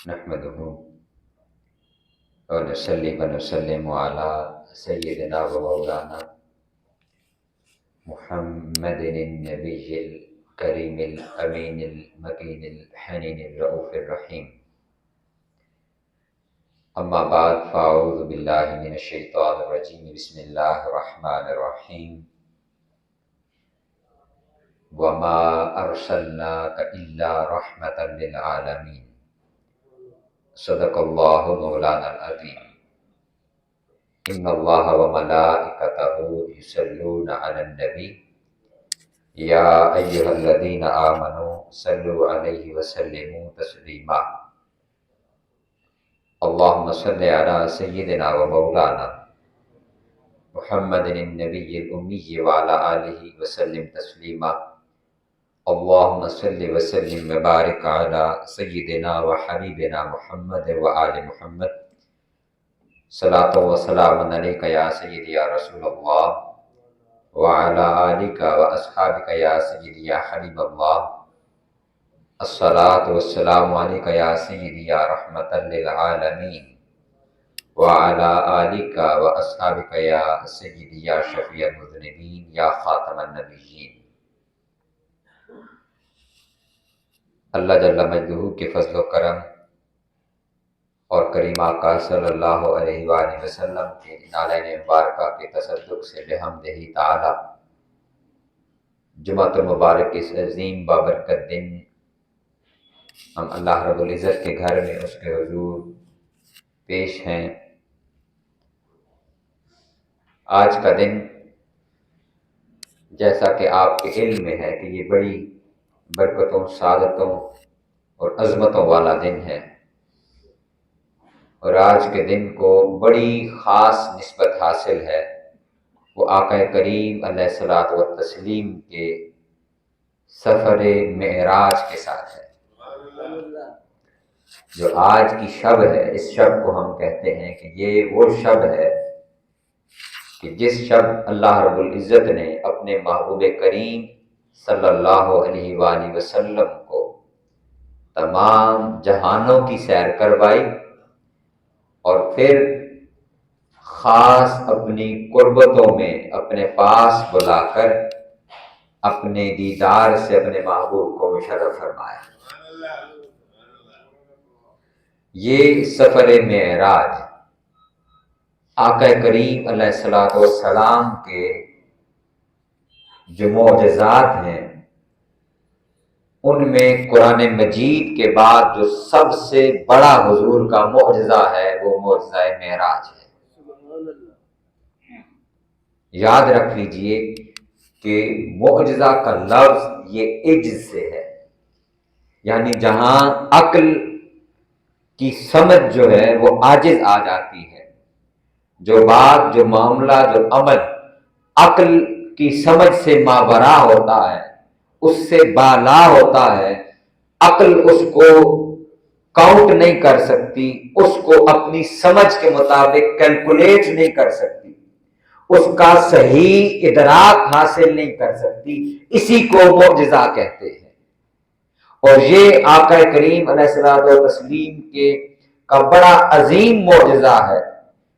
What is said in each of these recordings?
نحمده ونصلي ونسلم على سيدنا ومولانا محمد النبي الكريم الأمين المكين الحنين الرؤوف الرحيم. أما بعد فأعوذ بالله من الشيطان الرجيم. بسم الله الرحمن الرحيم. وما أرسلناك إلا رحمة للعالمين. صدق الله مولانا العظيم. إن الله وملائكته يصلون على النبي يا أيها الذين آمنوا صلوا عليه وسلموا تسليما. اللهم صل على سيدنا ومولانا محمد النبي الأمي وعلى آله وسلم تسليما. اللهم صل وسلم وبارك على سيدنا وحبيبنا محمد وآل محمد. صلاة وسلام عليك يا سيدي يا رسول الله وعلى آلك وأصحابك يا سيدي يا حبيب الله. الصلاة والسلام عليك يا سيدي يا رحمة للعالمين وعلى آلك وأصحابك يا سيدي يا شفيع المذنبين يا خاتم النبيين. اللہ جل مجدہ کے فضل و کرم اور کریم آقا صلی اللہ علیہ وآلہ وسلم کے نالین مبارکہ کے تصدق سے بحمدہ تعالی جمعۃ المبارک اس عظیم بابرکت دن ہم اللہ رب العزت کے گھر میں اس کے حضور پیش ہیں. آج کا دن جیسا کہ آپ کے علم میں ہے کہ یہ بڑی برکتوں، سعادتوں اور عظمتوں والا دن ہے، اور آج کے دن کو بڑی خاص نسبت حاصل ہے. وہ آقا کریم علیہ الصلاۃ والتسلیم کے سفر معراج کے ساتھ ہے. جو آج کی شب ہے، اس شب کو ہم کہتے ہیں کہ یہ وہ شب ہے کہ جس شب اللہ رب العزت نے اپنے محبوب کریم صلی اللہ علیہ وآلہ وسلم کو تمام جہانوں کی سیر کروائی اور پھر خاص اپنی قربتوں میں اپنے پاس بلا کر اپنے دیدار سے اپنے محبوب کو مشرف فرمایا. یہ سفر معراج آقا کریم علیہ الصلوۃ والسلام کے جو معجزات ہیں ان میں قرآن مجید کے بعد جو سب سے بڑا حضور کا معجزہ ہے وہ معجزہ معراج ہے. یاد رکھ لیجئے کہ معجزہ کا لفظ یہ عجز سے ہے، یعنی جہاں عقل کی سمجھ جو ہے وہ عاجز آ جاتی ہے. جو بات، جو معاملہ، جو عمل عقل کی سمجھ سے ماورا ہوتا ہے، اس سے بالا ہوتا ہے، عقل اس کو کاؤنٹ نہیں کر سکتی، اس کو اپنی سمجھ کے مطابق کیلکولیٹ نہیں کر سکتی، اس کا صحیح ادراک حاصل نہیں کر سکتی، اسی کو معجزہ کہتے ہیں. اور یہ آقا کریم علیہ الصلوۃ والتسلیم کا بڑا عظیم معجزہ ہے.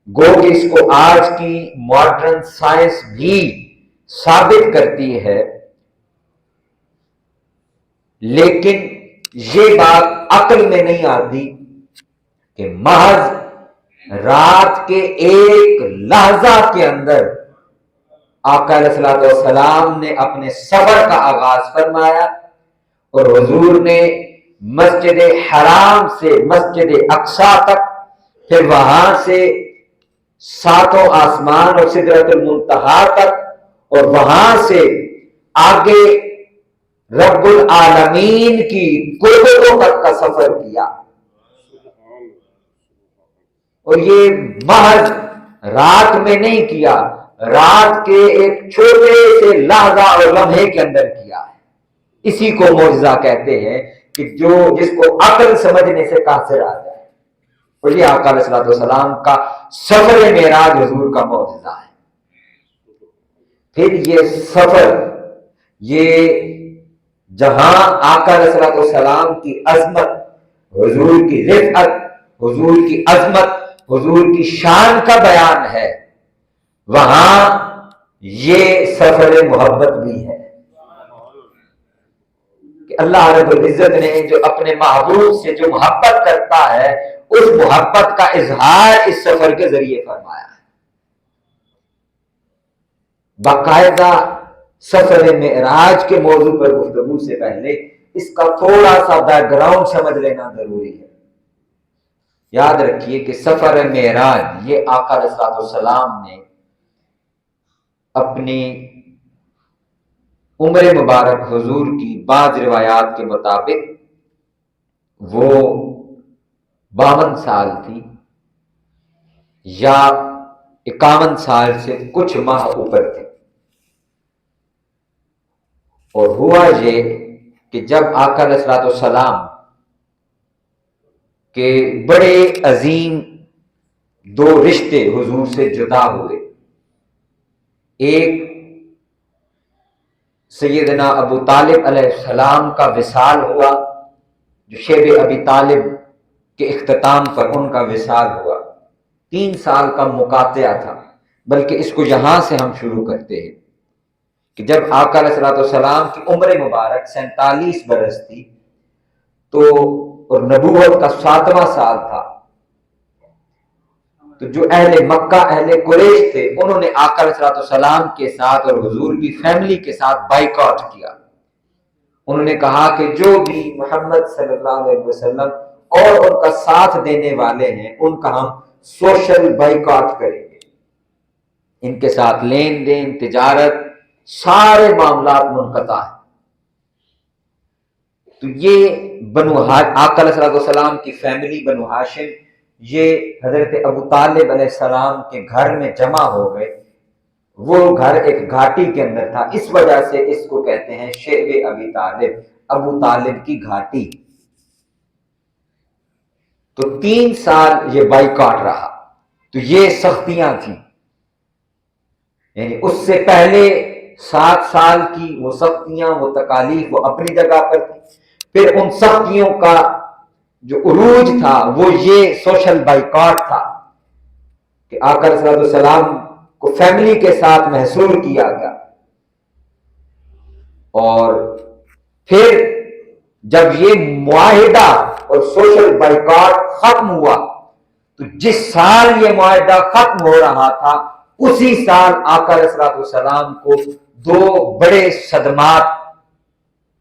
گو کہ اس کو آج کی ماڈرن سائنس بھی ثابت کرتی ہے، لیکن یہ بات عقل میں نہیں آتی کہ محض رات کے ایک لحظہ کے اندر آقا علیہ الصلوۃ والسلام نے اپنے سفر کا آغاز فرمایا اور حضور نے مسجد حرام سے مسجد اقصی تک، پھر وہاں سے ساتوں آسمان اور سدرۃ المنتہا تک، اور وہاں سے آگے رب العالمین کی قربتوں تک کا سفر کیا. اور یہ محض رات میں نہیں کیا، رات کے ایک چھوٹے سے لحظہ اور لمحے کے اندر کیا ہے. اسی کو معجزہ کہتے ہیں کہ جس کو عقل سمجھنے سے قاصر آ جائے. اور یہ آقا علیہ الصلوۃ والسلام کا سفر معراج حضور کا معجزہ ہے. پھر یہ سفر، یہ جہاں آقا علیہ الصلوۃ والسلام کی عظمت حضور کی رفعت، حضور کی عظمت، حضور کی شان کا بیان ہے، وہاں یہ سفر محبت بھی ہے کہ اللہ رب العزت نے جو اپنے محبوب سے جو محبت کرتا ہے اس محبت کا اظہار اس سفر کے ذریعے فرمایا ہے۔ باقاعدہ سفر معراج کے موضوع پر گفتگو سے پہلے اس کا تھوڑا سا بیک گراؤنڈ سمجھ لینا ضروری ہے۔ یاد رکھیے کہ سفر معراج یہ آقا علیہ الصلوۃ والسلام نے اپنی عمر مبارک حضور کی بعض روایات کے مطابق وہ 52 سال تھی یا 51 سال سے کچھ ماہ اوپر تھے، اور ہوا یہ کہ جب آقا علیہ الصلوۃ والسلام کے بڑے عظیم دو رشتے حضور سے جدا ہوئے، ایک سیدنا ابو طالب علیہ السلام کا وصال ہوا، جو شیب ابی طالب کے اختتام پر ان کا وصال ہوا، 3 سال کا مقاطعہ تھا۔ بلکہ اس کو یہاں سے ہم شروع کرتے ہیں کہ جب آقا علیہ الصلوۃ والسلام کی عمر مبارک 47 برس تھی تو اور نبوت کا 7واں سال تھا، تو جو اہل مکہ اہل قریش تھے انہوں نے آقا علیہ الصلوۃ والسلام کے ساتھ اور حضور کی فیملی کے ساتھ بائیکاٹ کیا۔ انہوں نے کہا کہ جو بھی محمد صلی اللہ علیہ وسلم اور ان کا ساتھ دینے والے ہیں ان کا ہم سوشل بائیکاٹ کریں گے، ان کے ساتھ لین دین، تجارت، سارے معاملات منقطع ہیں۔ تو یہ آقا علیہ الصلوۃ والسلام کی فیملی بنو ہاشم یہ حضرت ابو طالب علیہ السلام کے گھر میں جمع ہو گئے۔ وہ گھر ایک گھاٹی کے اندر تھا، اس وجہ سے اس کو کہتے ہیں شیب ابی طالب، ابو طالب کی گھاٹی۔ تو 3 سال یہ بائیکاٹ رہا، تو یہ سختیاں تھیں، یعنی اس سے پہلے 7 سال کی وہ سختیاں، وہ تکالیف وہ اپنی جگہ پر تھی، پھر ان سختیوں کا جو عروج تھا وہ یہ سوشل بائیکاٹ تھا کہ آقا علیہ السلام کو فیملی کے ساتھ محصور کیا گیا۔ اور پھر جب یہ معاہدہ اور سوشل بائیکاٹ ختم ہوا تو جس سال یہ معاہدہ ختم ہو رہا تھا اسی سال آقا علیہ السلام کو 2 بڑے صدمات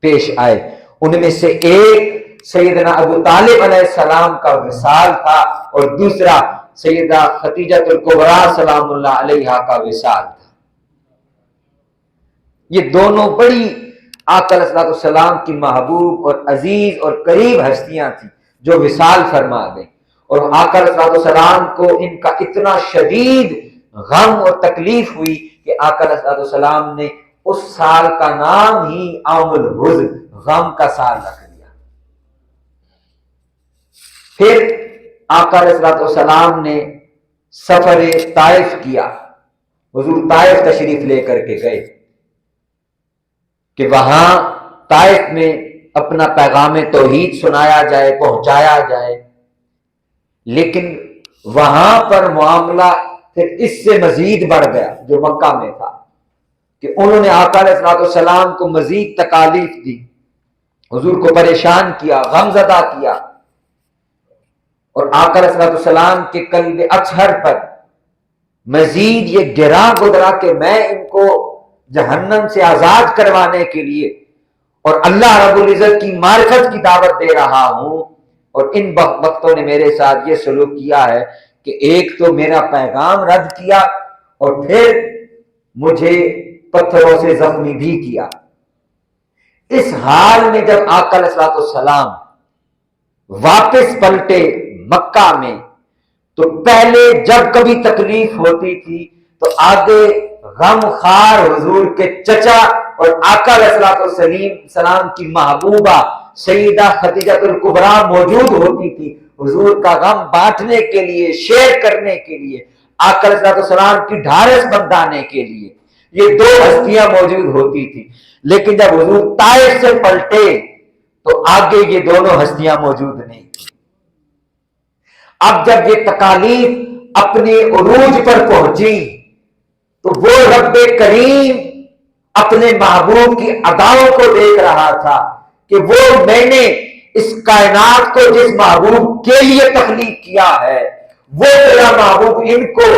پیش آئے۔ ان میں سے ایک سیدنا ابو طالب علیہ السلام کا وصال تھا اور دوسرا سیدہ خدیجہ الکبریٰ سلام اللہ علیہا کا وصال تھا۔ یہ دونوں بڑی آقا علیہ السلام کی محبوب اور عزیز اور قریب ہستیاں تھیں جو وصال فرما گئیں، اور آقا علیہ السلام کو ان کا اتنا شدید غم اور تکلیف ہوئی کہ آقا علیہ السلام نے اس سال کا نام ہی عام الحزن، غم کا سال رکھ دیا۔ پھر آقا علیہ السلام نے سفر طائف کیا، حضور طائف تشریف لے کر کے گئے کہ وہاں طائف میں اپنا پیغام توحید سنایا جائے، پہنچایا جائے، لیکن وہاں پر معاملہ پھر اس سے مزید بڑھ گیا جو مکہ میں تھا، کہ انہوں نے آقا علیہ السلام کو مزید تکالیف دی، حضور کو پریشان کیا، غم زدہ کیا، اور آقا علیہ السلام کے قلب اطہر پر مزید یہ گراں گزرا کہ میں ان کو جہنم سے آزاد کروانے کے لیے اور اللہ رب العزت کی معرفت کی دعوت دے رہا ہوں، اور ان وقتوں نے میرے ساتھ یہ سلوک کیا ہے کہ ایک تو میرا پیغام رد کیا اور پھر مجھے پتھروں سے زخمی بھی کیا۔ اس حال میں جب آقا علیہ السلام واپس پلٹے مکہ میں تو پہلے جب کبھی تکلیف ہوتی تھی تو آگے غم خار حضور کے چچا اور آقا علیہ السلام کی محبوبہ سیدہ خدیجہ الکبریٰ موجود ہوتی تھی، حضور کا غم بانٹنے کے لیے، شیئر کرنے کے لیے، آقا علیہ السلام کی ڈھارس بندھانے کے لیے یہ 2 ہستیاں موجود ہوتی تھی۔ لیکن جب حضور طائف سے پلٹے تو آگے یہ دونوں ہستیاں موجود نہیں تھیں۔ اب جب یہ تکالیف اپنے عروج پر پہنچی تو وہ رب کریم اپنے محبوب کی اداؤں کو دیکھ رہا تھا کہ وہ میں نے اس کائنات کو جس محبوب کے لیے تخلیق کیا ہے وہ میرا محبوب ان کو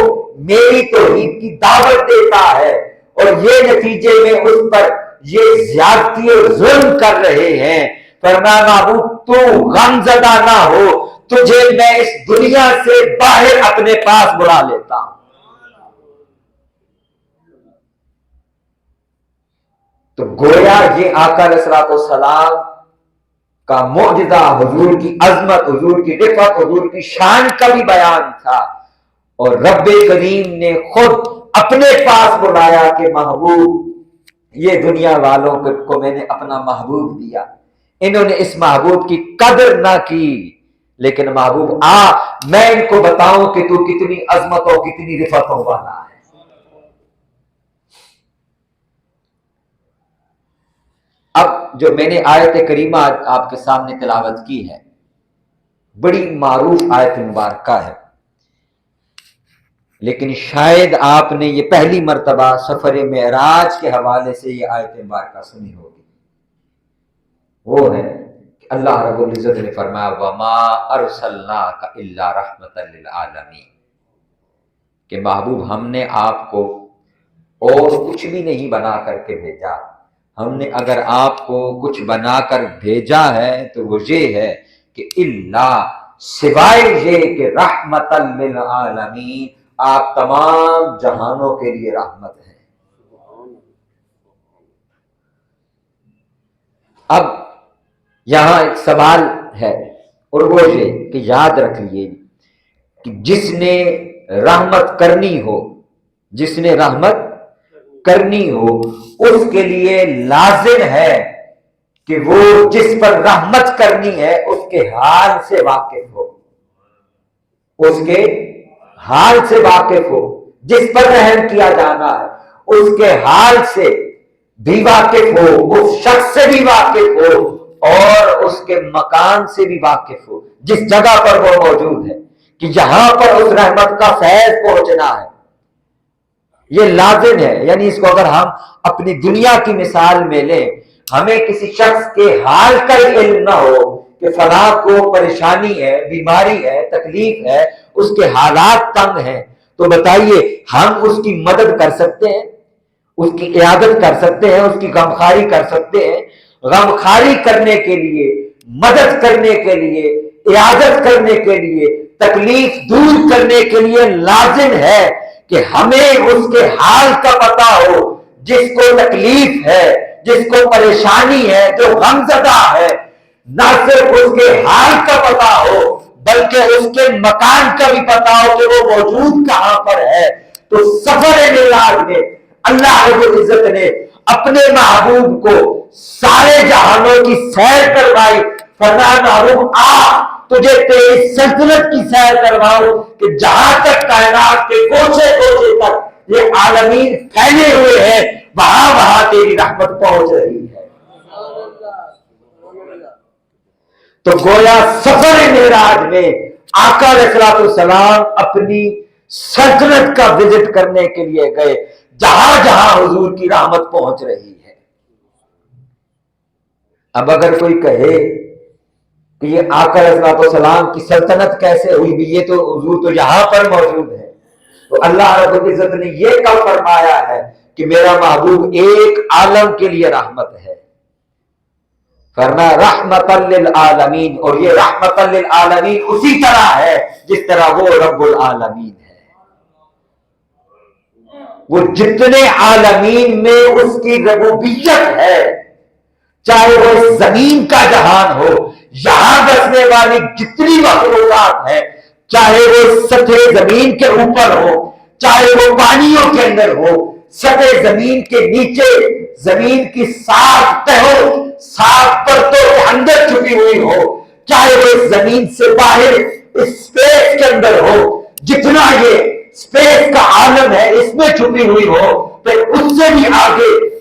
میری توحید کی دعوت دیتا ہے، اور یہ نتیجے میں اس پر یہ زیادتی اور ظلم کر رہے ہیں۔ فرمایا محبوب تو غم زدہ نہ ہو، تجھے میں اس دنیا سے باہر اپنے پاس بلا لیتا ہوں۔ تو گویا یہ آقا علیہ الصلوۃ والسلام کا معجزہ، حضور کی عظمت، حضور کی رفعت، حضور کی شان کا بھی بیان تھا، اور رب کریم نے خود اپنے پاس بلایا کہ محبوب یہ دنیا والوں کو میں نے اپنا محبوب دیا، انہوں نے اس محبوب کی قدر نہ کی، لیکن محبوب میں ان کو بتاؤں کہ تو کتنی عظمتوں کتنی رفعتوں والا ہے۔ اب جو میں نے آیت کریمہ آپ کے سامنے تلاوت کی ہے، بڑی معروف آیت مبارکہ ہے، لیکن شاید آپ نے یہ پہلی مرتبہ سفر معراج کے حوالے سے یہ آیت مبارکہ سنی ہوگی۔ وہ ہے کہ اللہ رب العزت نے فرمایا وَمَا أَرْسَلْنَاكَ إِلَّا رَحْمَةً لِلْعَالَمِينَ، کہ محبوب ہم نے آپ کو اور کچھ بھی نہیں بنا کر کے بھیجا، ہم نے اگر آپ کو کچھ بنا کر بھیجا ہے تو وہ یہ ہے کہ اللہ سوائے یہ کہ رحمتً للعالمین، آپ تمام جہانوں کے لیے رحمت ہیں۔ اب یہاں ایک سوال ہے، اور وہ یہ کہ یاد رکھ لیے کہ جس نے رحمت کرنی ہو، جس نے رحمت کرنی ہو، اس کے لیے لازم ہے کہ وہ جس پر رحمت کرنی ہے اس کے حال سے واقف ہو، اس کے حال سے واقف ہو، جس پر رحم کیا جانا ہے اس کے حال سے بھی واقف ہو، اس شخص سے بھی واقف ہو، اور اس کے مکان سے بھی واقف ہو جس جگہ پر وہ موجود ہے، کہ یہاں پر اس رحمت کا فیض پہنچنا ہے، یہ لازم ہے۔ یعنی اس کو اگر ہم اپنی دنیا کی مثال میں لیں، ہمیں کسی شخص کے حال کا علم نہ ہو کہ فلاں کو پریشانی ہے، بیماری ہے، تکلیف ہے، اس کے حالات تنگ ہیں، تو بتائیے ہم اس کی مدد کر سکتے ہیں، اس کی عیادت کر سکتے ہیں، اس کی غمخواری کر سکتے ہیں؟ غمخواری کرنے کے لیے، مدد کرنے کے لیے، عیادت کرنے کے لیے، تکلیف دور کرنے کے لیے لازم ہے کہ ہمیں اس کے حال کا پتہ ہو، جس کو تکلیف ہے، جس کو پریشانی ہے، جو غمزدہ ہے، نہ صرف اس کے حال کا پتہ ہو بلکہ اس کے مکان کا بھی پتہ ہو کہ وہ موجود کہاں پر ہے۔ تو سفر معراج میں اللہ رب العزت نے اپنے محبوب کو سارے جہانوں کی سیر کروائی، فرمایا محبوب تجھے تیری سلطنت کی سیر کرواؤں کہ جہاں تک کائنات کے کوچے کوچے تک یہ عالمین پھیلے ہوئے ہیں، وہاں وہاں تیری رحمت پہنچ رہی ہے۔ تو گویا سفر معراج میں آقا علیہ الصلوۃ والسلام اپنی سلطنت کا وزٹ کرنے کے لیے گئے، جہاں جہاں حضور کی رحمت پہنچ رہی ہے۔ اب اگر کوئی کہے کہ یہ آقا علیہ الصلوۃ والسلام کی سلطنت کیسے ہوئی بھی، یہ تو حضور تو یہاں پر موجود ہے، تو اللہ رب العزت نے یہ کب فرمایا ہے کہ میرا محبوب ایک عالم کے لیے رحمت ہے؟ فرمایا رحمت للعالمین، اور یہ رحمت للعالمین اسی طرح ہے جس طرح وہ رب العالمین ہے۔ وہ جتنے عالمین میں اس کی ربوبیت ہے، چاہے وہ زمین کا جہان ہو، یہاں بسنے والی جتنی مخلوقات ہیں، چاہے وہ سطح زمین کے اوپر ہو، چاہے وہ پانیوں کے اندر ہو، سطح زمین کے نیچے، زمین کی صاف تہوں، صاف پرتوں کے اندر چھپی ہوئی ہو، چاہے وہ زمین سے باہر اسپیس کے اندر ہو، جتنا یہ اسپیس کا عالم ہے اس میں چھپی ہوئی ہو، پھر اس سے بھی آگے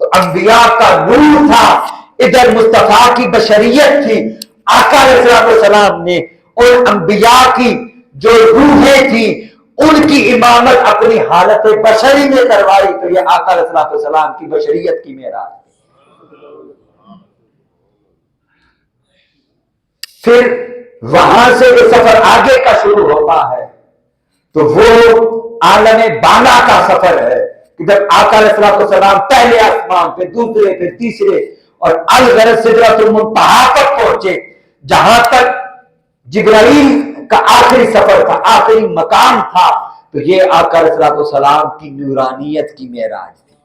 تو انبیاء کا نور تھا، ادھر مصطفیٰ کی بشریت تھی۔ آقا علیہ الصلوۃ والسلام نے اور انبیاء کی جو روحیں تھی ان کی امامت اپنی حالت بشری میں کروائی، تو یہ آقا علیہ الصلوۃ والسلام کی بشریت کی معراج۔ پھر وہاں سے جو سفر آگے کا شروع ہوتا ہے تو وہ عالم بالا کا سفر ہے کہ جب آقا علیہ الصلوۃ والسلام پہلے آسمان پہ، دوسرے پہ، تیسرے اور الغرض سدرۃ المنتہا تک پہنچے، جہاں تک جبرائیل کا آخری سفر تھا، آخری مقام تھا، تو یہ آقا علیہ الصلوۃ والسلام کی نورانیت کی معراج تھی۔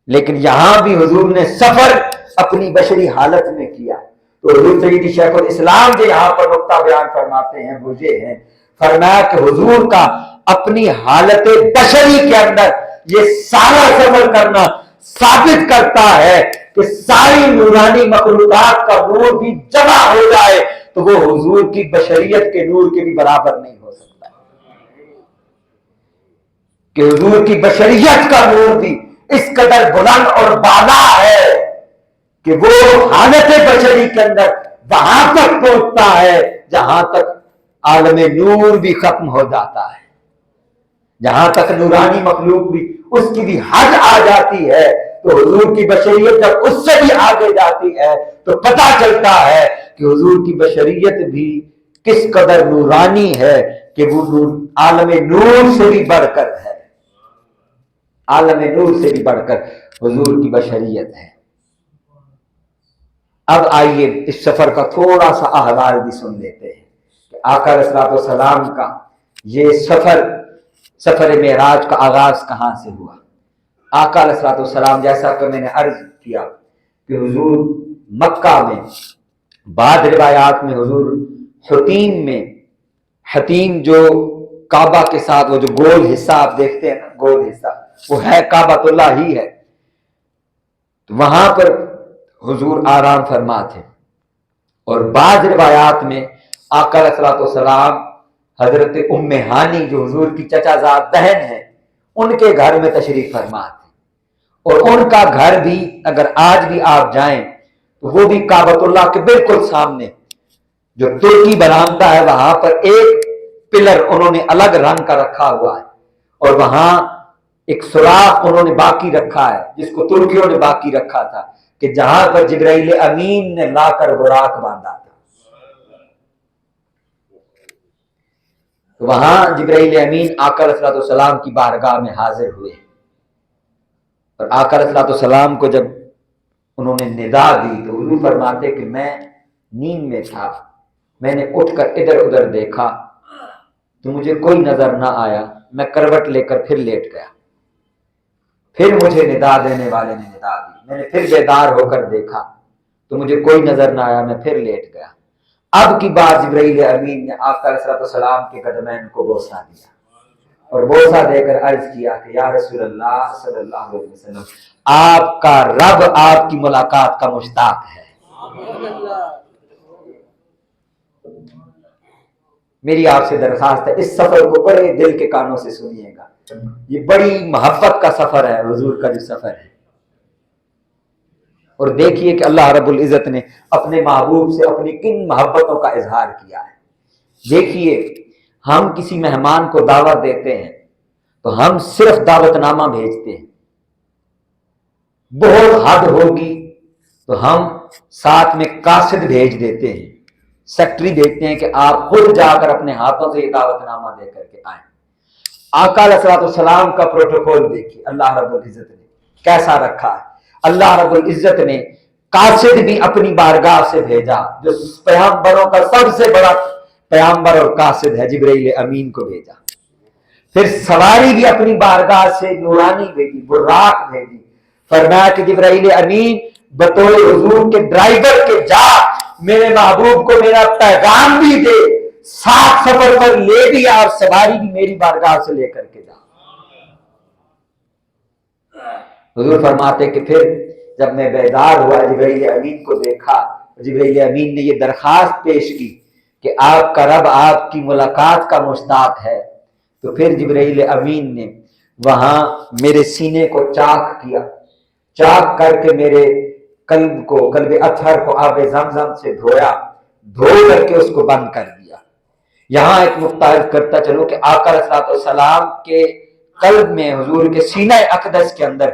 لیکن یہاں بھی حضور نے سفر اپنی بشری حالت میں کیا، تو حضور سیدی شیخ الاسلام جو یہاں پر نقطہ بیان فرماتے ہیں وہ یہ ہیں، فرمایا کہ حضور کا اپنی حالت بشری کے اندر یہ سارا سفر کرنا ثابت کرتا ہے کہ ساری نورانی مخلوقات کا نور بھی جمع ہو جائے تو وہ حضور کی بشریت کے نور کے بھی برابر نہیں ہو سکتا، کہ حضور کی بشریت کا نور بھی اس قدر بلند اور بالا ہے کہ وہ حالت بشری کے اندر وہاں تک پہنچتا ہے جہاں تک عالم نور بھی ختم ہو جاتا ہے، جہاں تک نورانی مخلوق بھی اس کی بھی حد آ جاتی ہے، تو حضور کی بشریت جب اس سے بھی آگے جاتی ہے تو پتہ چلتا ہے کہ حضور کی بشریت بھی کس قدر نورانی ہے کہ وہ عالم نور سے بھی بڑھ کر ہے، عالم نور سے بھی بڑھ کر حضور کی بشریت ہے۔ اب آئیے اس سفر کا تھوڑا سا احوال بھی سن لیتے ہیں کہ آقا علیہ الصلوۃ والسلام کا یہ سفر معراج کا آغاز کہاں سے ہوا۔ آقا علیہ الصلوۃ والسلام، جیسا کہ میں نے عرض کیا کہ حضور مکہ میں، بعض روایات میں حضور حتیم جو کعبہ کے ساتھ وہ جو گول حصہ آپ دیکھتے ہیں نا، گول حصہ وہ ہے کعبۃ اللہ ہی ہے، تو وہاں پر حضور آرام فرما تھے۔ اور بعض روایات میں آقا علیہ الصلوۃ والسلام حضرت ام ہانی جو حضور کی چچا زاد بہن ہے ان کے گھر میں تشریف فرما تھے، اور ان کا گھر بھی اگر آج بھی آپ جائیں تو وہ بھی کعبۃ اللہ کے بالکل سامنے جو ترکی برآمدہ ہے وہاں پر ایک پلر انہوں نے الگ رنگ کا رکھا ہوا ہے، اور وہاں ایک سوراخ انہوں نے باقی رکھا ہے جس کو ترکیوں نے باقی رکھا تھا، کہ جہاں پر جبرائیل امین نے لا کر براق باندھا تھا، وہاں جبرائیل امین آقا علیہ الصلوۃ والسلام کی بارگاہ میں حاضر ہوئے، اور آقا علیہ الصلوۃ والسلام کو جب انہوں نے ندا دی تو حضور فرماتے کہ میں نیند میں تھا، میں نے اٹھ کر ادھر ادھر دیکھا تو مجھے کوئی نظر نہ آیا، میں کروٹ لے کر پھر لیٹ گیا، پھر مجھے ندا دینے والے نے ندا دی، میں نے پھر بیدار ہو کر دیکھا تو مجھے کوئی نظر نہ آیا، میں پھر لیٹ گیا۔ اب کی بار جبرائیل امین نے آقا علیہ الصلوۃ والسلام کے قدمین کو بوسہ دیا اور بوسہ دے کر عرض کیا کہ یا رسول اللہ صلی اللہ علیہ وسلم، آپ کا رب آپ کی ملاقات کا مشتاق ہے۔ میری آپ سے درخواست ہے اس سفر کو بڑے دل کے کانوں سے سنیے گا، یہ بڑی محبت کا سفر ہے حضور کا جو سفر ہے، اور دیکھیے کہ اللہ رب العزت نے اپنے محبوب سے اپنی کن محبتوں کا اظہار کیا ہے۔ دیکھیے ہم کسی مہمان کو دعوت دیتے ہیں تو ہم صرف دعوت نامہ بھیجتے ہیں، بہت حد ہوگی تو ہم ساتھ میں قاصد بھیج دیتے ہیں، سیکٹری دیتے ہیں کہ آپ خود جا کر اپنے ہاتھوں سے یہ دعوت نامہ دے کر کے آئیں۔ آقا علیہ الصلوۃ والسلام کا پروٹوکول دیکھیے اللہ رب العزت نے کیسا رکھا ہے۔ اللہ رب العزت نے قاصد بھی اپنی بارگاہ سے بھیجا، جو پیغمبروں کا سب سے بڑا پیغمبر اور قاصد ہے، جبرائیل امین کو بھیجا، پھر سواری بھی اپنی بارگاہ سے نورانی بھیجی، براق بھیجی، فرمایا کہ جبرائیل امین بطور حضور کے ڈرائیور کے جا، میرے محبوب کو میرا پیغام بھی دے، ساتھ سفر پر لے بھی اور سواری بھی میری بارگاہ سے لے کر کے جا۔ حضور فرماتے کہ پھر جب میں بیدار ہوا، جبرائیل امین کو دیکھا، جبرائیل امین نے یہ درخواست پیش کی کہ آپ کا رب آپ کی ملاقات کا مشتاق ہے، تو پھر جبرائیل امین نے وہاں میرے سینے کو چاک کیا، چاک کر کے میرے قلب کو، قلب اطہر کو آب زمزم سے دھویا، دھو کر کے اس کو بند کر دیا۔ یہاں ایک متعارف کرتا چلو کہ آقا علیہ الصلوۃ والسلام کے قلب میں، حضور کے سینہ اقدس کے اندر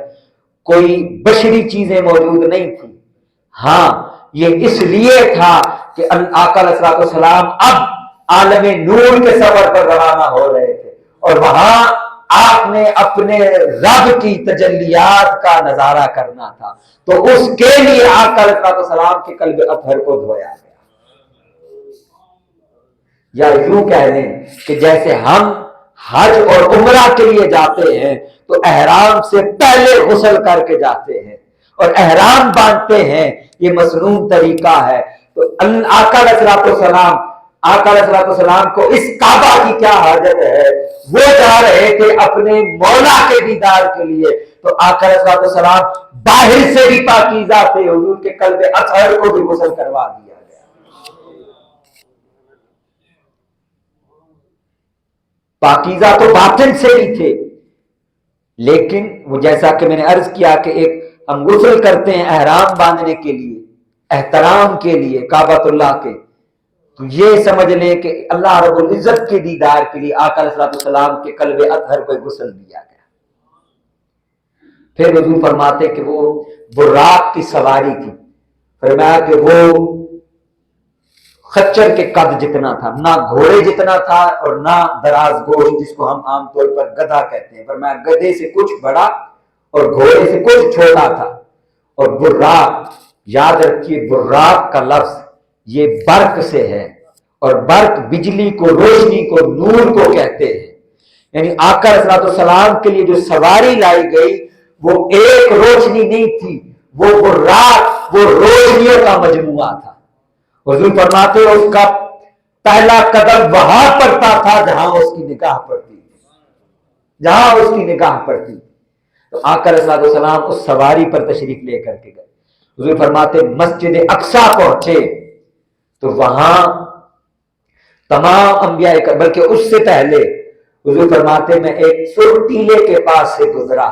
کوئی بشری چیزیں موجود نہیں تھی۔ ہاں یہ اس لیے تھا کہ آقا علیہ الصلوۃ والسلام اب عالم نور کے سفر پر روانہ ہو رہے تھے، اور وہاں آپ نے اپنے رب کی تجلیات کا نظارہ کرنا تھا، تو اس کے لیے آقا علیہ الصلوۃ والسلام کے قلب اطہر کو دھویا گیا۔ یا یوں کہہ لیں کہ جیسے ہم حج اور عمرہ کے لیے جاتے ہیں تو احرام سے پہلے غسل کر کے جاتے ہیں اور احرام باندھتے ہیں، یہ مصنون طریقہ ہے۔ تو آقا علیہ الصلوۃ والسلام کو اس کعبہ کی کیا حاجت ہے، وہ جا رہے تھے اپنے مولا کے دیدار کے لیے، تو آقا علیہ الصلوۃ والسلام باہر سے بھی پاکیزہ تھے، حضور کے قلب اطہر کو بھی غسل کروا دیا گیا۔ پاکیزہ تو باطن سے بھی تھے، لیکن وہ جیسا کہ میں نے عرض کیا کہ ایک ہم غسل کرتے ہیں احرام باندھنے کے لیے، احترام کے لیے کعبۃ اللہ کے، تو یہ سمجھ لیں کہ اللہ رب العزت کے دیدار کے لیے آقا علیہ السلام کے قلب اطہر کو غسل دیا گیا۔ پھر حضور فرماتے کہ وہ براق کی سواری تھی، فرمایا کہ وہ خچر کے قد جتنا تھا، نہ گھوڑے جتنا تھا اور نہ دراز گوش جس کو ہم عام طور پر گدھا کہتے ہیں، فرمایا گدھے سے کچھ بڑا اور گھوڑے سے کچھ چھوٹا تھا۔ اور براق، یاد رکھیے براق کا لفظ یہ برق سے ہے، اور برق بجلی کو، روشنی کو، نور کو کہتے ہیں۔ یعنی آقا علیہ السلام کے لیے جو سواری لائی گئی وہ ایک روشنی نہیں تھی، وہ براق، وہ روشنیوں کا مجموعہ تھا۔ حضور فرماتے اس کا پہلا قدم وہاں پڑتا تھا جہاں اس کی نگاہ پڑتی تھی، جہاں اس کی نگاہ پڑتی تھی۔ تو آقا علیہ السلام اس سواری پر تشریف لے کر کے گئے۔ حضور فرماتے مسجد اقصیٰ پہنچے تو وہاں تمام انبیاء، بلکہ اس سے پہلے حضور فرماتے میں ایک سرخ ٹیلے کے پاس سے گزرا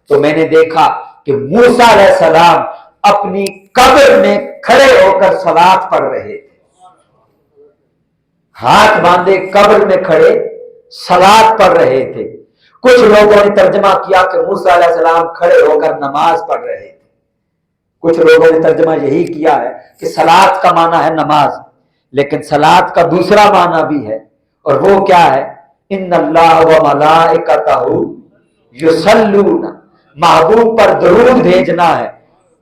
تو میں نے دیکھا کہ موسیٰ علیہ السلام اپنی قبر میں کھڑے ہو کر صلاۃ پڑھ رہے تھے، ہاتھ باندھے قبر میں کھڑے صلاۃ پڑھ رہے تھے۔ کچھ لوگوں نے ترجمہ کیا کہ موسیٰ علیہ السلام کھڑے ہو کر نماز پڑھ رہے تھے، کچھ لوگوں نے ترجمہ یہی کیا ہے کہ صلاۃ کا معنی ہے نماز، لیکن صلاۃ کا دوسرا معنی بھی ہے، اور وہ کیا ہے؟ ان اللہ و ملائکتہ یصلون، محبوب پر درود بھیجنا ہے۔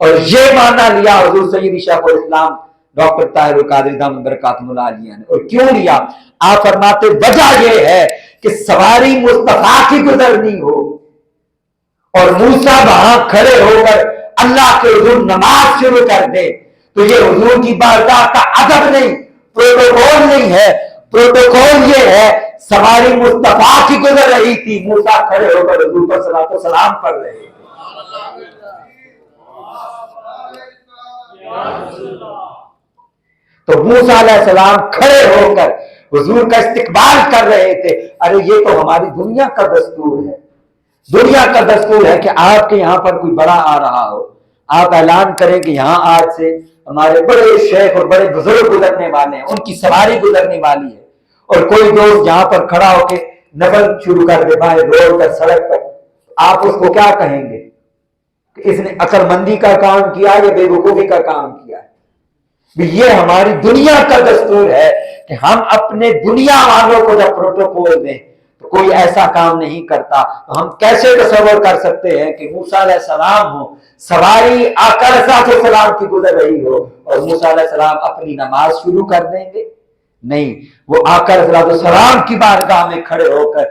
اور یہ معنی لیا حضور سید شیخ الاسلام ڈاکٹر طاہر القادری دامت برکاتہ اللہ علیہ نے۔ اور کیوں لیا؟ آپ فرماتے وجہ یہ ہے کہ سواری مصطفیٰ کی گزرنی ہو اور موسیٰ وہاں کھڑے ہو کر اللہ کے حضور نماز شروع کر دے، تو یہ حضور کی بارگاہ کا ادب نہیں، پروٹوکول نہیں ہے۔ پروٹوکول یہ ہے سواری مصطفیٰ کی گزر رہی تھی، موسیٰ کھڑے ہو کر حضور پر صلاۃ و سلام پڑھ رہے تھے۔ تو موسیٰ علیہ السلام کھڑے ہو کر حضور کا استقبال کر رہے تھے۔ ارے یہ تو ہماری دنیا کا دستور ہے، دنیا کا دستور ہے کہ آپ کے یہاں پر کوئی بڑا آ رہا ہو، آپ اعلان کریں کہ یہاں آج سے ہمارے بڑے شیخ اور بڑے بزرگ گزرنے والے ہیں، ان کی سواری گزرنے والی ہے، اور کوئی دوست یہاں پر کھڑا ہو کے نفل شروع کر دے بائیں روڈ پر، سڑک پر، آپ اس کو کیا کہیں گے کہ اس نے عقل مندی کا کام کیا یا بے وقوفی کا کام کیا ہے؟ یہ ہماری دنیا کا دستور ہے کہ ہم اپنے دنیا والوں کو جب پروٹوکول دیں تو کوئی ایسا کام نہیں کرتا، تو ہم کیسے تصور کر سکتے ہیں کہ موسیٰ علیہ السلام ہو، سواری آقا علیہ السلام کی گزر رہی ہو اور موسیٰ علیہ السلام اپنی نماز شروع کر دیں گے؟ نہیں، وہ آقا علیہ السلام کی بارگاہ میں کھڑے ہو کر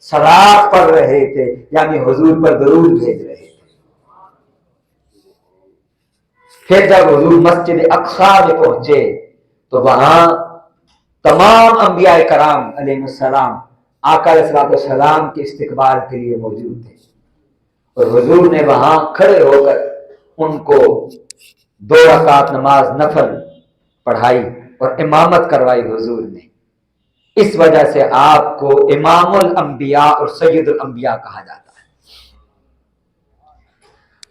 صلاۃ پڑھ رہے تھے، یعنی حضور پر درود بھیج رہے تھے۔ پھر جب حضور مسجد اقصیٰ میں پہنچے تو وہاں تمام انبیاء کرام علیہ السلام آقا علیہ السلام کے استقبال کے لیے موجود تھے، اور حضور نے وہاں کھڑے ہو کر ان کو 2 رکعت نماز نفل پڑھائی اور امامت کروائی حضور نے۔ اس وجہ سے آپ کو امام الانبیاء اور سید الانبیاء کہا جاتا ہے۔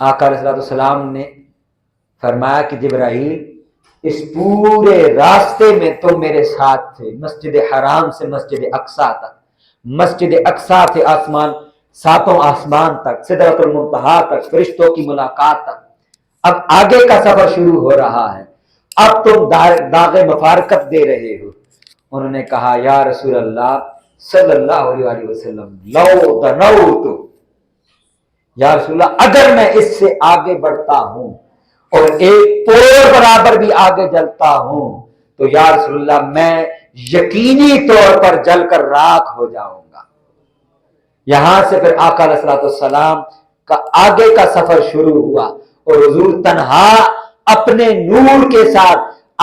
آقا علیہ السلام نے فرمایا کہ جبرائیل اس پورے راستے میں تم میرے ساتھ تھے، مسجد حرام سے مسجد اقصیٰ تک، مسجد اقصیٰ سے آسمان، ساتوں آسمان تک، سدرۃ المنتہا تک، فرشتوں کی ملاقات تک۔ اب آگے کا سفر شروع ہو رہا ہے، اب تم داغ مفارقت دے رہے ہو۔ انہوں نے کہا یا رسول اللہ صلی اللہ علیہ وسلم لو دنوت، یا رسول اللہ اگر میں اس سے آگے بڑھتا ہوں اور ایک پور برابر بھی آگے جلتا ہوں تو یا رسول اللہ میں یقینی طور پر جل کر راکھ ہو جاؤں گا۔ یہاں سے پھر آقا علیہ السلام کا آگے کا سفر شروع ہوا اور حضور تنہا اپنے نور کے ساتھ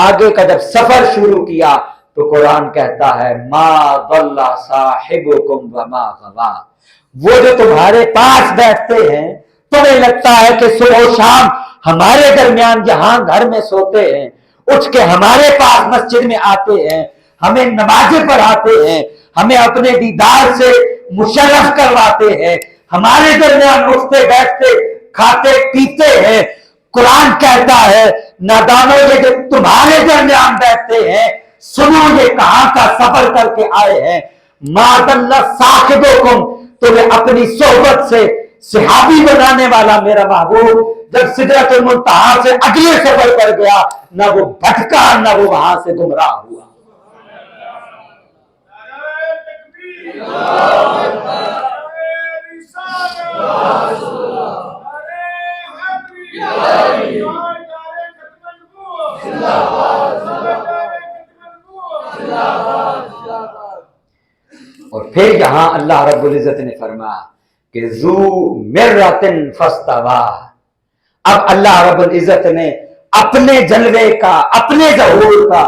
آگے کا جب سفر شروع کیا تو قرآن کہتا ہے ما ضل صاحبکم وما غوا، وہ جو تمہارے پاس بیٹھتے ہیں تمہیں لگتا ہے کہ صبح و شام ہمارے درمیان یہاں گھر میں سوتے ہیں، اٹھ کے ہمارے پاس مسجد میں آتے ہیں، ہمیں نمازیں پڑھاتے ہیں، ہمیں اپنے دیدار سے مشرف کرواتے ہیں، ہمارے درمیان اٹھتے بیٹھتے کھاتے پیتے ہیں۔ قرآن کہتا ہے نادانوں یہ جو تمہارے درمیان بیٹھتے ہیں سنو یہ کہاں کا سفر کر کے آئے ہیں۔ ما ضل صاحبکم، تمہیں اپنی صحبت سے صحابی بنانے والا میرا محبوب جب سدرۃ المنتہا سے اگلے سفر پر گیا نہ وہ بھٹکا نہ وہ وہاں سے گمراہ ہوا۔ اور پھر یہاں اللہ رب العزت نے فرمایا کہ ذو مرۃ فاستویٰ، اب اللہ رب العزت نے اپنے جلوے کا اپنے ظہور کا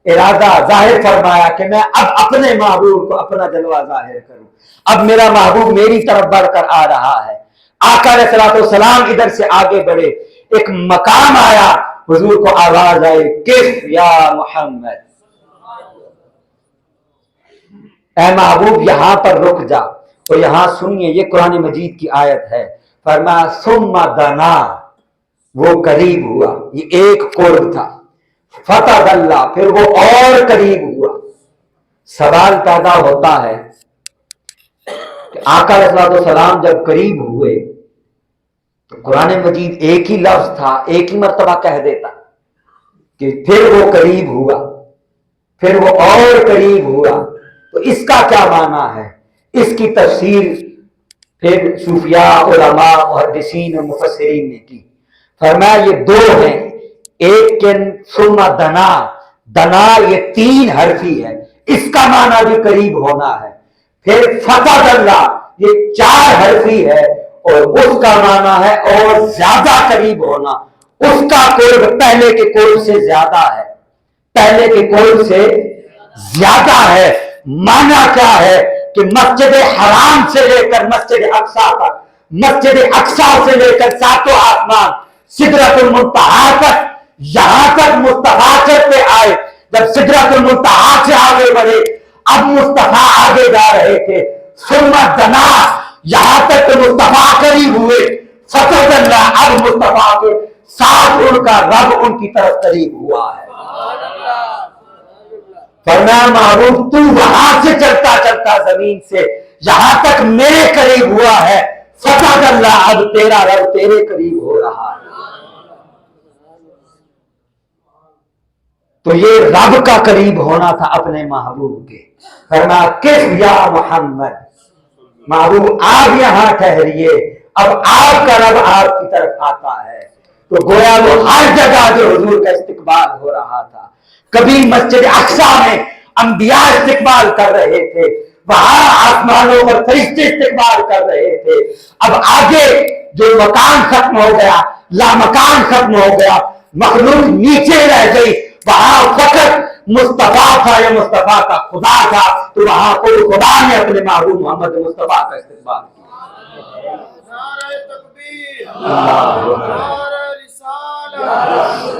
ارادہ ظاہر فرمایا کہ میں اب اپنے محبوب کو اپنا جلوہ ظاہر کروں، اب میرا محبوب میری طرف بڑھ کر آ رہا ہے۔ آقا علیہ السلام ادھر سے آگے بڑھے، ایک مقام آیا، حضور کو آواز آئی کف یا محمد، اے محبوب یہاں پر رک جا۔ اور یہاں سنیے یہ قرآن مجید کی آیت ہے، فرمایا ثم دنا، وہ قریب ہوا، یہ ایک قرب تھا، فتدلی، پھر وہ اور قریب ہوا۔ سوال پیدا ہوتا ہے کہ آقا علیہ السلام جب قریب ہوئے تو قرآن مجید ایک ہی لفظ تھا، ایک ہی مرتبہ کہہ دیتا کہ پھر وہ قریب ہوا، پھر وہ اور قریب ہوا، تو اس کا کیا معنی ہے؟ اس کی تفسیر پھر صوفیاء، علماء، محدثین اور مفسرین نے کی۔ فرمایا یہ دو ہیں، ایک کے ثم دنا، دنا یہ 3 حرفی ہے، اس کا معنی بھی قریب ہونا ہے، پھر فتدلی یہ 4 حرفی ہے اور اس کا معنی ہے اور زیادہ قریب ہونا، اس کا قرب پہلے کے قرب سے زیادہ ہے، پہلے کے قرب سے زیادہ ہے۔ معنی کیا ہے کہ مسجد حرام سے لے کر مسجد اقصیٰ تک، مسجد اقصیٰ سے لے کر ساتوں آسمان، سدرۃ المنتہا تک، یہاں تک مصطفیٰ چلتے آئے۔ جب سدرۃ المنتہا سے آگے بڑھے اب مصطفیٰ آگے جا رہے تھے، ثم دنا، یہاں تک کہ مصطفیٰ قریب ہوئے، فتدلی، اب مصطفیٰ کے ساتھ ان کا رب ان کی طرف قریب ہوا ہے۔ فرمایا محبوب تو وہاں سے چلتا چلتا زمین سے یہاں تک میرے قریب ہوا ہے، فتدلی، اب تیرا رب تیرے قریب ہو رہا ہے۔ تو یہ رب کا قریب ہونا تھا اپنے محبوب کے۔ فرمایا کف یا محمد، محبوب آپ یہاں ٹھہریے، اب آپ کا رب آپ کی طرف آتا ہے۔ تو گویا وہ ہر جگہ جو حضور کا استقبال ہو رہا تھا، کبھی مسجد اقصیٰ میں انبیاء استقبال کر رہے تھے، وہاں آسمانوں پر فرشتے استقبال کر رہے تھے، اب آگے جو مکان ختم ہو گیا، لامکان ختم ہو گیا، مخلوق نیچے رہ گئی، وہاں فقط مصطفیٰ تھا یا مصطفیٰ کا خدا تھا، تو وہاں کوئی خدا نے اپنے محبوب محمد مصطفیٰ کا استقبال کیا۔ نعرہ تکبیر، نعرہ رسالت،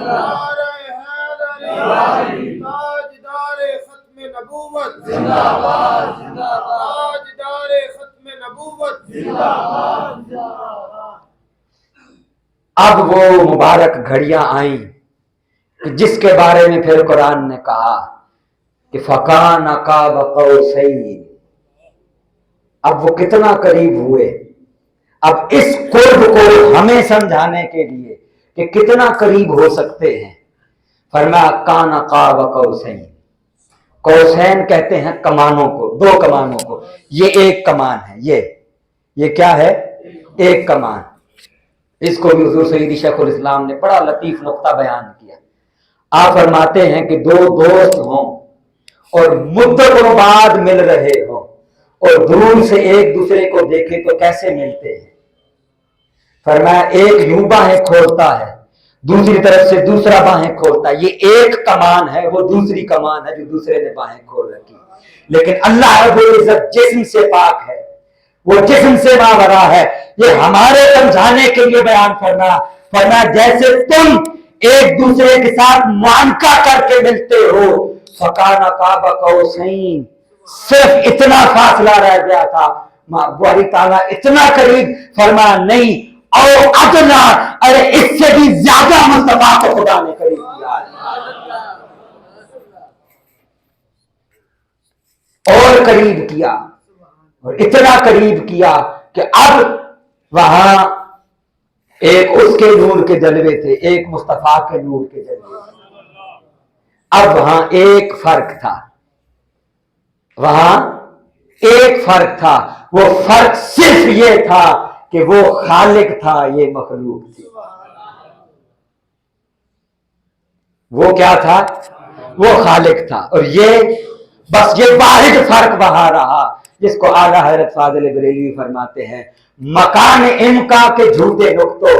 نعرہ حیدری، تاجدار ختم نبوت زندہ باد، تاجدار ختم نبوت زندہ باد۔ اب وہ مبارک گھڑیاں آئیں کہ جس کے بارے میں پھر قرآن نے کہا کہ فَكَانَ قَابَ قَوْسَيْنِ، اب وہ کتنا قریب ہوئے۔ اب اس قرب کو ہمیں سمجھانے کے لیے کہ کتنا قریب ہو سکتے ہیں، فرمایا کان قاب قوسین۔ قوسین کہتے ہیں کمانوں کو، دو کمانوں کو، یہ ایک کمان ہے، یہ کیا ہے؟ ایک کمان۔ اس کو بھی حضور سیدی شیخ الاسلام نے بڑا لطیف نقطہ بیان کیا۔ آپ فرماتے ہیں کہ دو دوست ہوں اور مدتوں بعد مل رہے ہوں اور دور سے ایک دوسرے کو دیکھے تو کیسے ملتے ہیں؟ فرمایا ایک یوں باہیں کھولتا ہے، دوسری طرف سے دوسرا باہیں کھولتا ہے، یہ ایک کمان ہے، وہ دوسری کمان ہے جو دوسرے نے باہیں کھول رکھی۔ لیکن اللہ رب العزت جسم سے پاک ہے، وہ جسم سے ماورا ہے۔ یہ ہمارے سمجھانے کے لیے بیان فرمایا جیسے تم ایک دوسرے کے ساتھ معانقہ کر کے ملتے ہو، فَكَانَ قَابَ قَوْسَيْنِ، صرف اتنا فاصلہ رہ گیا تھا، باری تعالیٰ اتنا قریب، فرمایا نہیں او ادنا، ارے اس سے بھی زیادہ مصطفیٰ کو خدا نے قریب کیا ہے، اور قریب کیا، اور اتنا قریب کیا کہ اب وہاں ایک اس کے نور کے جلوے تھے، ایک مصطفیٰ کے نور کے جلوے تھے۔ اب وہاں ایک فرق تھا، وہاں ایک فرق تھا، وہ فرق صرف یہ تھا کہ وہ خالق تھا، یہ مخلوق تھی۔ وہ کیا تھا؟ وہ خالق تھا، اور بس یہ واحد فرق وہاں رہا جس کو اعلیٰ حضرت فاضل بریلوی فرماتے ہیں مکان امکا کے جھوٹے نقطوں،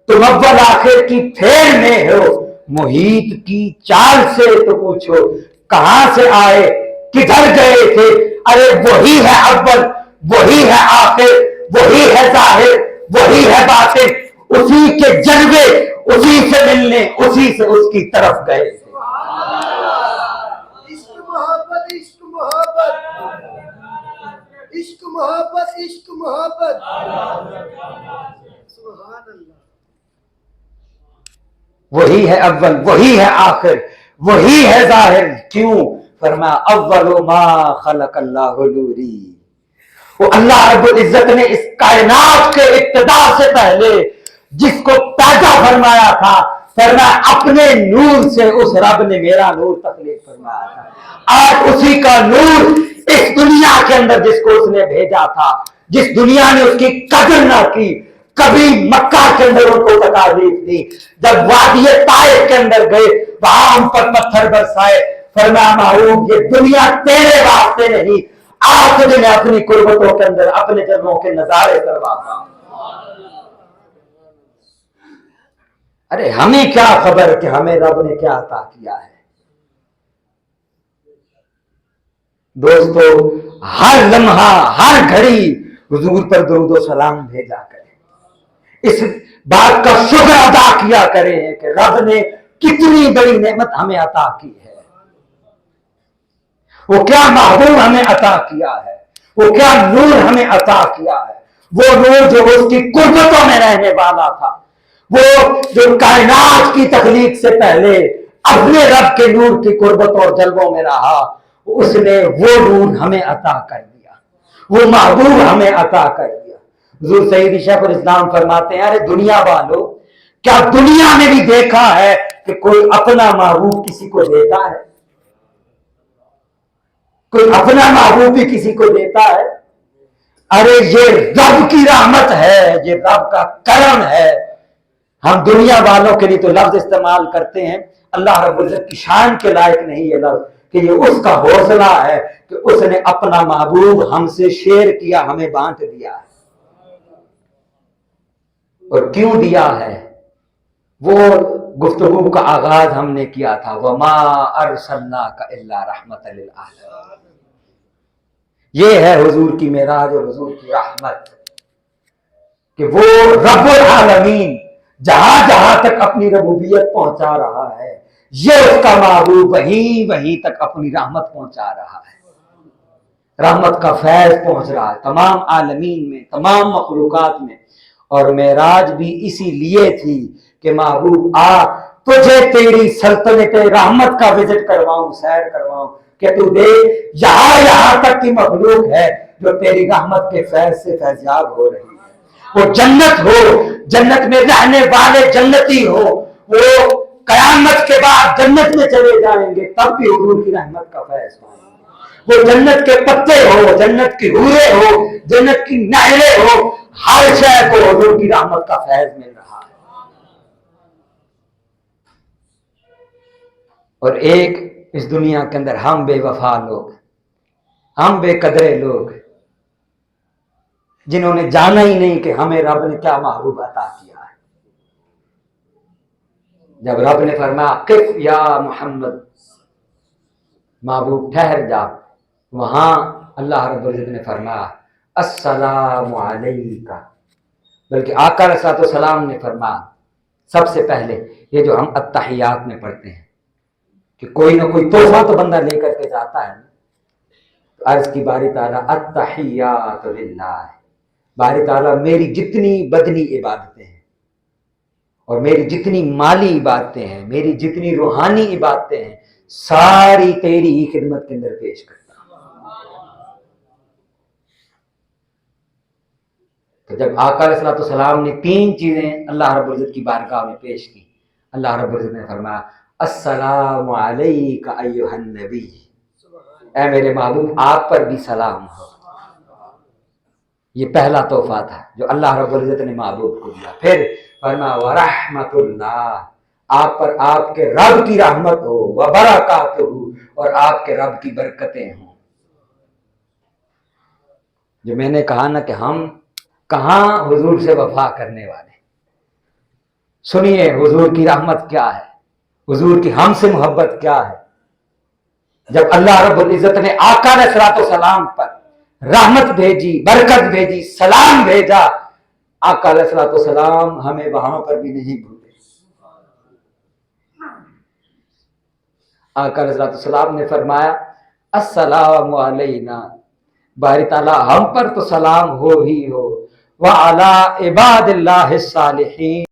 تم اول آخر کی پھیر میں ہو، محیط کی چال سے تو پوچھو کہاں سے آئے کدھر گئے تھے، ارے وہی ہے اول، وہی ہے آخر، وہی ہے ظاہر، وہی ہے باطن، اسی کے جلوے، اسی سے ملنے، اسی سے اس کی طرف گئے تھے۔ عشق محبت، عشق محبت، عشق محبت، عشق محبت، سبحان اللہ۔ وہی ہے اول، وہی ہے آخر، وہی ہے ظاہر، کیوں؟ فرمایا اول ما خلق اللہ نوری، وہ اللہ رب العزت نے اس کائنات کے ابتدا سے پہلے جس کو پیدا فرمایا تھا، فرمایا اپنے نور سے اس رب نے میرا نور تخلیق فرمایا تھا۔ آج اسی کا نور اس دنیا کے اندر جس کو اس نے بھیجا تھا، جس دنیا نے اس کی قدر نہ کی، کبھی مکہ کے اندر ان کو تکالیف دی، جب وادی طائف کے اندر گئے وہاں ان پر پتھر برسائے، فرمایا محبوب یہ دنیا تیرے واسطے نہیں، آج تجھے میں اپنی قربتوں کے اندر اپنے جلووں کے نظارے کرواتا ہوں۔ ارے ہمیں کیا خبر کہ ہمیں رب نے کیا عطا کیا ہے؟ دوستو ہر لمحہ ہر گھڑی حضور پر درود و سلام بھیجا کریں، اس بات کا شکر ادا کیا کریں کہ رب نے کتنی بڑی نعمت ہمیں عطا کی ہے، وہ کیا محبوب ہمیں عطا کیا ہے، وہ کیا نور ہمیں عطا کیا ہے، وہ نور جو اس کی قربتوں میں رہنے والا تھا، وہ جو کائنات کی تخلیق سے پہلے اپنے رب کے نور کی قربتوں اور جلووں میں رہا، اس نے وہ نور ہمیں عطا کر دیا، وہ محبوب ہمیں عطا کر دیا۔ حضور سیدی شیخ الاسلام فرماتے ہیں ارے دنیا والو، کیا دنیا میں بھی دیکھا ہے کہ کوئی اپنا محبوب کسی کو دیتا ہے؟ کوئی اپنا محبوب بھی کسی کو دیتا ہے؟ ارے یہ رب کی رحمت ہے، یہ رب کا کرم ہے۔ ہم دنیا والوں کے لیے تو لفظ استعمال کرتے ہیں، اللہ رب العزت کی شان کے لائق نہیں یہ لفظ، کہ یہ اس کا حوصلہ ہے کہ اس نے اپنا محبوب ہم سے شیئر کیا، ہمیں بانٹ دیا ہے۔ اور کیوں دیا ہے؟ وہ گفتگو کا آغاز ہم نے کیا تھا، وَمَا أَرْسَلْنَاكَ إِلَّا رَحْمَةً لِلْعَالَمِينَ۔ یہ ہے حضور کی معراج اور حضور کی رحمت، کہ وہ رب العالمین جہاں جہاں تک اپنی ربوبیت پہنچا رہا ہے، یہ اس کا محبوب وہیں تک اپنی رحمت پہنچا رہا ہے، رحمت کا فیض پہنچ رہا ہے تمام عالمین میں، تمام مخلوقات میں۔ اور معراج بھی اسی لیے تھی کہ محبوب آ تجھے تیری سلطنت رحمت کا وزٹ کرواؤں، سیر کرواؤں، کہ تو دیکھ یہاں تک کی مخلوق ہے جو تیری رحمت کے فیض سے فیضیاب ہو رہی ہے۔ وہ جنت ہو، جنت میں رہنے والے جنتی ہو، وہ قیامت کے بعد جنت میں چلے جائیں گے تب بھی حضور کی رحمت کا فیض پائیں گے۔ وہ جنت کے پتے ہو، جنت کی حوریں ہو، جنت کی نہریں ہو، ہر شے کو حضور کی رحمت کا فیض مل رہا ہے۔ اور ایک اس دنیا کے اندر ہم بے وفا لوگ، ہم بے قدرے لوگ، جنہوں نے جانا ہی نہیں کہ ہمیں رب نے کیا محبوب عطا کیا ہے۔ جب رب نے فرمایا قف یا محمد، محبوب ٹھہر جا، وہاں اللہ رب العزت نے فرمایا السلام علیکہ، بلکہ آقا علیہ الصلوۃ والسلام نے فرمایا سب سے پہلے یہ جو ہم التحیات میں پڑھتے ہیں کہ کوئی نہ کوئی تحفہ تو بندہ لے کر کے جاتا ہے، تو عرض کی باری تعالیٰ التحیات للہ، باری تعالیٰ میری جتنی بدنی عبادتیں ہیں اور میری جتنی مالی عبادتیں ہیں، میری جتنی روحانی عبادتیں ہیں، ساری تیری ہی خدمت کے اندر پیش کرتا ہوں۔ تو جب آقا علیہ الصلوۃ والسلام نے 3 چیزیں اللہ رب العزت کی بارگاہ میں پیش کی، اللہ رب العزت نے فرمایا السلام علیک ایھا النبی، اے میرے محبوب آپ پر بھی سلام ہو۔ یہ پہلا تحفہ تھا جو اللہ رب العزت نے محبوب کو دیا۔ پھر فرمایا ورحمۃ اللہ، آپ پر آپ کے رب کی رحمت ہو، وبرکاتہ، اور آپ کے رب کی برکتیں ہوں۔ جو میں نے کہا نا کہ ہم کہاں حضور سے وفا کرنے والے، سنیے حضور کی رحمت کیا ہے، حضور کی ہم سے محبت کیا ہے۔ جب اللہ رب العزت نے آقا علیہ الصلوۃ والسلام پر رحمت بھیجی، برکت بھیجی، سلام بھیجا، آقا علیہ الصلوۃ والسلام ہمیں وہاں پر بھی نہیں بھولے۔ آقا علیہ الصلوۃ والسلام نے فرمایا السلام علینا، باری تعالیٰ ہم پر تو سلام ہو ہی ہو، وعلی عباد اللہ الصالحین،